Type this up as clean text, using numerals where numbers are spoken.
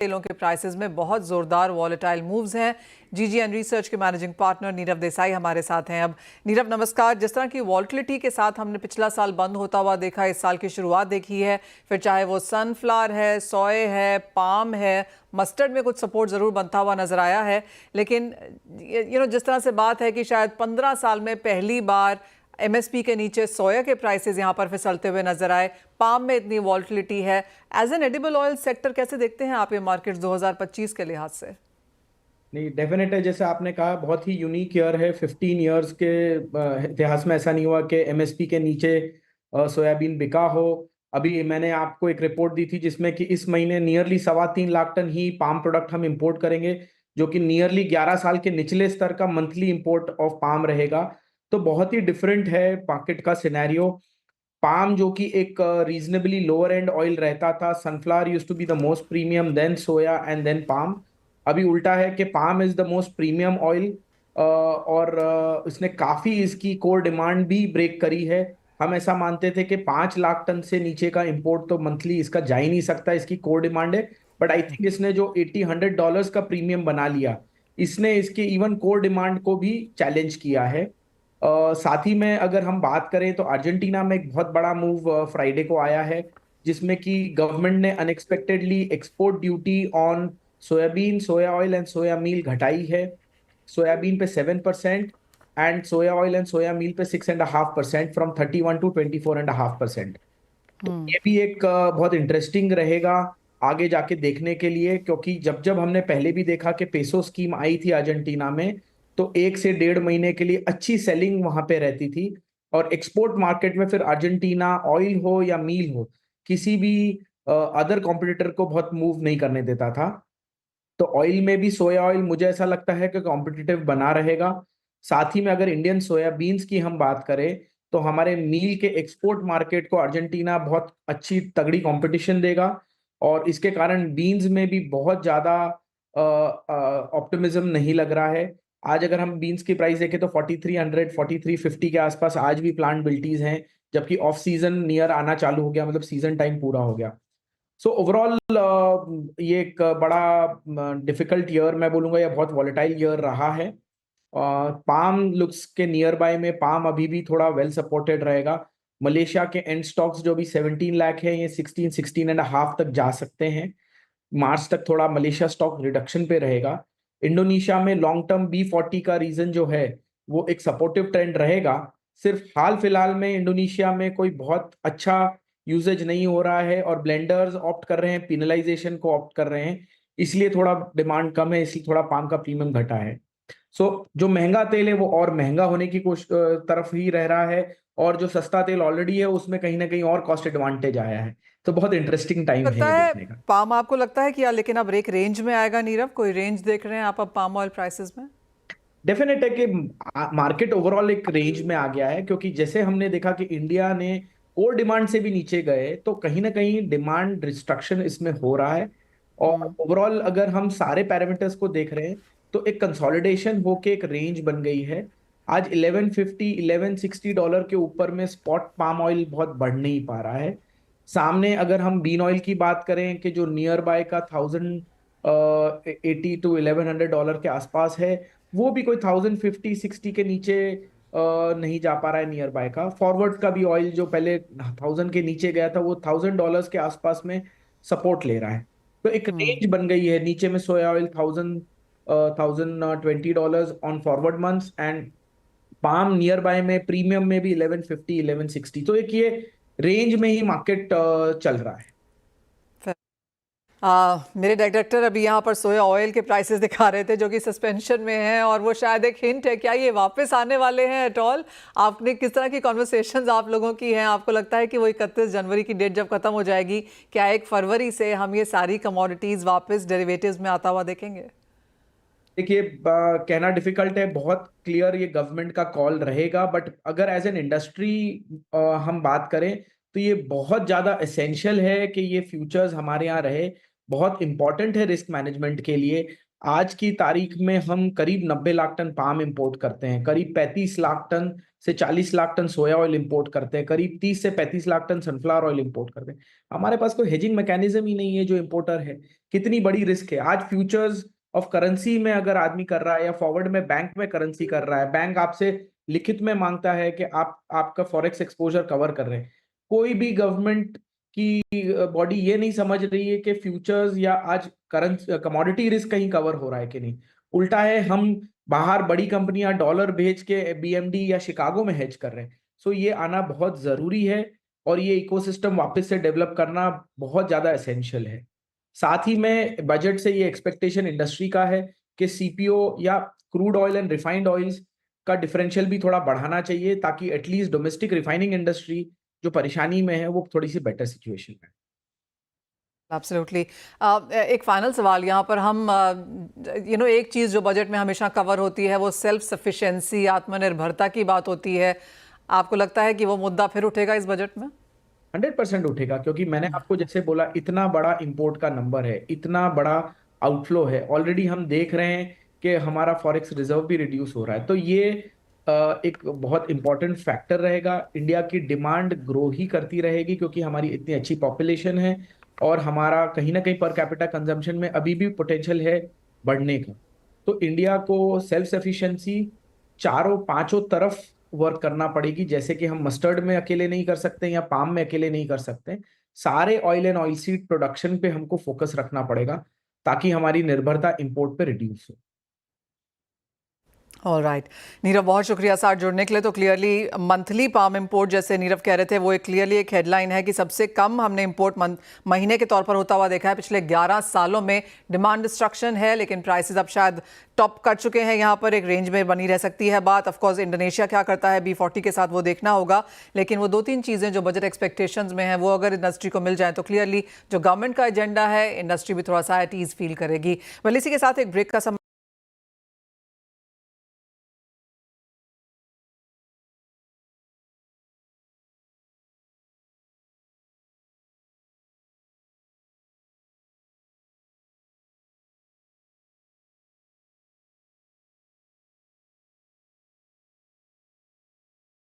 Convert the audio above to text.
तेलों के प्राइसेस में बहुत जोरदार वॉलेटाइल मूव्स हैं। जीजीएन रिसर्च के मैनेजिंग पार्टनर नीरव देसाई हमारे साथ हैं। अब नीरव नमस्कार। जिस तरह की वॉलेटिलिटी के साथ हमने पिछला साल बंद होता हुआ देखा, इस साल की शुरुआत देखी है, फिर चाहे वो सनफ्लावर है, सोए है, पाम है, मस्टर्ड में कुछ सपोर्ट ज़रूर बनता हुआ नजर आया है। लेकिन जिस तरह से बात है कि शायद 15 साल में पहली बार एमएसपी के नीचे सोया के प्राइसेस यहां पर फिसलते हुए नजर आए, पाम में इतनी वॉलेटिलिटी है। As an edible oil sector कैसे देखते हैं आप ये मार्केट्स 2025 के लिहाज से? नहीं, डेफिनेट है। जैसे आपने कहा, बहुत ही यूनिक ईयर है। 15 ईयर्स के इतिहास में ऐसा नहीं हुआ कि एमएसपी के नीचे सोयाबीन बिका हो। अभी मैंने आपको एक रिपोर्ट दी थी जिसमें कि इस महीने नियरली 3.25 लाख टन ही पाम प्रोडक्ट हम इंपोर्ट करेंगे, जो कि नियरली 11 साल के निचले स्तर का मंथली इंपोर्ट ऑफ पाम रहेगा। तो बहुत ही डिफरेंट है मार्केट का सिनेरियो। पाम जो कि एक रीजनेबली लोअर एंड ऑयल रहता था, sunflower used to be the most premium, then soya and then palm. अभी उल्टा है कि palm is the most premium oil, और इसने काफी इसकी कोर डिमांड भी ब्रेक करी है। हम ऐसा मानते थे कि 5 लाख टन से नीचे का इंपोर्ट तो मंथली इसका जा ही नहीं सकता, इसकी कोर डिमांड है। बट आई थिंक इसने जो $80-100 का प्रीमियम बना लिया, इसने इसके इवन कोर डिमांड को भी चैलेंज किया है। साथ ही में अगर हम बात करें तो अर्जेंटीना में एक बहुत बड़ा मूव फ्राइडे को आया है, जिसमें कि गवर्नमेंट ने unexpectedly export duty on soybean, soya oil and soya meal घटाई है। सोयाबीन पे 7% and soya oil and soya meal पे 6.5%, फ्रॉम 31 टू 24.5%। तो ये भी एक बहुत इंटरेस्टिंग रहेगा आगे जाके देखने के लिए, क्योंकि जब जब हमने पहले भी देखा कि पेसो स्कीम आई थी अर्जेंटीना में, तो 1 से 1.5 महीने के लिए अच्छी सेलिंग वहां पे रहती थी। और एक्सपोर्ट मार्केट में फिर अर्जेंटीना ऑयल हो या मील हो, किसी भी अदर कॉम्पिटिटर को बहुत मूव नहीं करने देता था। तो ऑयल में भी सोया ऑयल मुझे ऐसा लगता है कि कॉम्पिटिटिव बना रहेगा। साथ ही में अगर इंडियन सोयाबीन्स की हम बात करें, तो हमारे मील के एक्सपोर्ट मार्केट को अर्जेंटीना बहुत अच्छी तगड़ी कंपटीशन देगा, और इसके कारण बीन्स में भी बहुत ज्यादा ऑप्टिमिज्म नहीं लग रहा है। आज अगर हम बीन्स की प्राइस देखें तो 4300 4350 के आसपास आज भी प्लांट बिल्टीज हैं, जबकि ऑफ सीजन नियर आना चालू हो गया, मतलब सीजन टाइम पूरा हो गया। सो ओवरऑल ये एक बड़ा डिफिकल्ट ईयर मैं बोलूंगा, या बहुत वॉलेटाइल ईयर रहा है। पाम लुक्स के नियर बाय में पाम अभी भी थोड़ा वेल सपोर्टेड रहेगा। मलेशिया के एंड स्टॉक्स जो भी 17 लाख है, ये 16-16.5 तक जा सकते हैं। मार्च तक थोड़ा मलेशिया स्टॉक रिडक्शन पे रहेगा। इंडोनेशिया में लॉन्ग टर्म B40 का रीजन जो है, वो एक सपोर्टिव ट्रेंड रहेगा। सिर्फ हाल फिलहाल में इंडोनेशिया में कोई बहुत अच्छा यूजेज नहीं हो रहा है, और ब्लेंडर्स ऑप्ट कर रहे हैं, पिनलाइजेशन को ऑप्ट कर रहे हैं, इसलिए थोड़ा डिमांड कम है, इसलिए थोड़ा पाम का प्रीमियम घटा है। सो जो महंगा तेल है वो और महंगा होने की तरफ ही रह रहा है, और जो सस्ता तेल ऑलरेडी है उसमें कहीं ना कहीं और कॉस्ट एडवांटेज आया है। तो बहुत इंटरेस्टिंग टाइम है लगता ये है देखने का। पाम, आपको लगता है कि या लेकिन अब एक रेंज में आएगा नीरव? कोई रेंज देख रहे हैं आप अब पाम ऑयल प्राइसेस में? डेफिनेट है कि मार्केट ओवरऑल एक रेंज में आ गया है, क्योंकि जैसे हमने देखा कि इंडिया ने कोर डिमांड से भी नीचे गए, तो कहीं ना कहीं डिमांड डिस्ट्रक्शन इसमें हो रहा है। और ओवरऑल अगर हम सारे पैरामीटर्स को देख रहे हैं, तो एक कंसोलिडेशन होके एक रेंज बन गई है। आज 1150-1160 डॉलर के ऊपर में स्पॉट पाम ऑयल बहुत बढ़ नहीं पा रहा है। सामने अगर हम बीन ऑयल की बात करें कि जो नियर बाय का 1080-1100 डॉलर के आसपास है, वो भी कोई 1050-60 के नीचे नहीं जा पा रहा है नियर बाय का। फॉरवर्ड का भी ऑयल जो पहले 1000 के नीचे गया था, वो $1000 के आसपास में सपोर्ट ले रहा है। तो एक रेंज बन गई है। नीचे में सोया oil 1020 dollars on forward months, and palm near by में प्रीमियम में भी 1150-1160। तो एक ये रेंज में ही मार्केट चल रहा है। मेरे डायरेक्टर अभी यहाँ पर सोया ऑयल के प्राइसेस दिखा रहे थे जो कि सस्पेंशन में हैं, और वो शायद एक हिंट है, क्या ये वापस आने वाले हैं एट ऑल? आपने किस तरह की कॉन्वर्सेशंस आप लोगों की हैं? आपको लगता है कि वो 31 जनवरी की डेट जब खत्म हो जाएगी, क्या 1 फरवरी से हम ये सारी कमोडिटीज वापस डेरिवेटिव्स में आता हुआ देखेंगे? देखिए, कहना डिफिकल्ट है, बहुत क्लियर ये गवर्नमेंट का कॉल रहेगा। बट अगर एज एन इंडस्ट्री हम बात करें, तो ये बहुत ज्यादा एसेंशियल है कि ये फ्यूचर्स हमारे यहाँ रहे। बहुत इंपॉर्टेंट है रिस्क मैनेजमेंट के लिए। आज की तारीख में हम करीब 90 लाख टन पाम इंपोर्ट करते हैं, करीब 35 लाख टन से 40 lakh tonne soya oil import करते हैं, करीब 30 से 35 lakh tonne sunflower oil import करते हैं। हमारे पास कोई हेजिंग मैकेनिज्म ही नहीं है जो इंपोर्टर है। कितनी बड़ी रिस्क है। आज फ्यूचर्स ऑफ करेंसी में अगर आदमी कर रहा है या फॉरवर्ड में बैंक में करेंसी कर रहा है, बैंक आपसे लिखित में मांगता है कि आप आपका फॉरेक्स एक्सपोजर कवर कर रहे हैं। कोई भी गवर्नमेंट की बॉडी ये नहीं समझ रही है कि फ्यूचर्स या आज करंट कमोडिटी रिस्क कहीं कवर हो रहा है कि नहीं। उल्टा है, हम बाहर बड़ी कंपनियां डॉलर भेज के बीएमडी या शिकागो में हेज कर रहे हैं। सो ये आना बहुत जरूरी है और ये इकोसिस्टम वापस से डेवलप करना बहुत ज्यादा एसेंशियल है। साथ ही में बजट से ये एक्सपेक्टेशन इंडस्ट्री का है कि सीपीओ या crude oil and refined oils का डिफरेंशियल भी थोड़ा बढ़ाना चाहिए, ताकि एटलीस्ट डोमेस्टिक रिफाइनिंग इंडस्ट्री जो परेशानी में है वो थोड़ी सी बेटर सिचुएशन में। एब्सोल्युटली। एक फाइनल सवाल यहाँ पर हम एक चीज़ जो बजट में हमेशा कवर होती है वो सेल्फ सफिशिएंसी, आत्मनिर्भरता की बात होती है। आपको लगता है कि वो मुद्दा फिर उठेगा इस बजट में? 100% उठेगा, क्योंकि मैंने आपको जैसे बोला इतना बड़ा इंपोर्ट का नंबर है, इतना बड़ा आउटफ्लो है। ऑलरेडी हम देख रहे हैं कि हमारा फॉरेक्स रिजर्व भी रिड्यूस हो रहा है। तो ये एक बहुत इंपॉर्टेंट फैक्टर रहेगा। इंडिया की डिमांड ग्रो ही करती रहेगी क्योंकि हमारी इतनी अच्छी पॉपुलेशन है और हमारा कहीं ना कहीं पर कैपिटा कंजम्पशन में अभी भी पोटेंशियल है बढ़ने का। तो इंडिया को सेल्फ सफिशिएंसी चारों पांचों तरफ वर्क करना पड़ेगी। जैसे कि हम मस्टर्ड में अकेले नहीं कर सकते या पाम में अकेले नहीं कर सकते, सारे oil and oil seed production पे हमको फोकस रखना पड़ेगा ताकि हमारी निर्भरता इंपोर्ट पे रिड्यूस हो। ऑल राइट नीरव, बहुत शुक्रिया साथ जुड़ने के लिए। तो क्लियरली मंथली पाम इंपोर्ट, जैसे नीरव कह रहे थे, वो एक क्लियरली एक हेडलाइन है कि सबसे कम हमने इंपोर्ट महीने के तौर पर होता हुआ देखा है पिछले 11 सालों में। डिमांड डिस्ट्रक्शन है लेकिन प्राइसेस अब शायद टॉप कर चुके हैं, यहाँ पर एक रेंज में बनी रह सकती है बात। ऑफकोर्स इंडोनेशिया क्या करता है B40 के साथ वो देखना होगा, लेकिन वो 2-3 चीज़ें जो बजट एक्सपेक्टेशंस में हैं वो अगर इंडस्ट्री को मिल जाए तो क्लियरली जो गवर्नमेंट का एजेंडा है इंडस्ट्री भी थोड़ा सा एट ईज फील करेगी। वेल, इसी के साथ एक ब्रेक का समय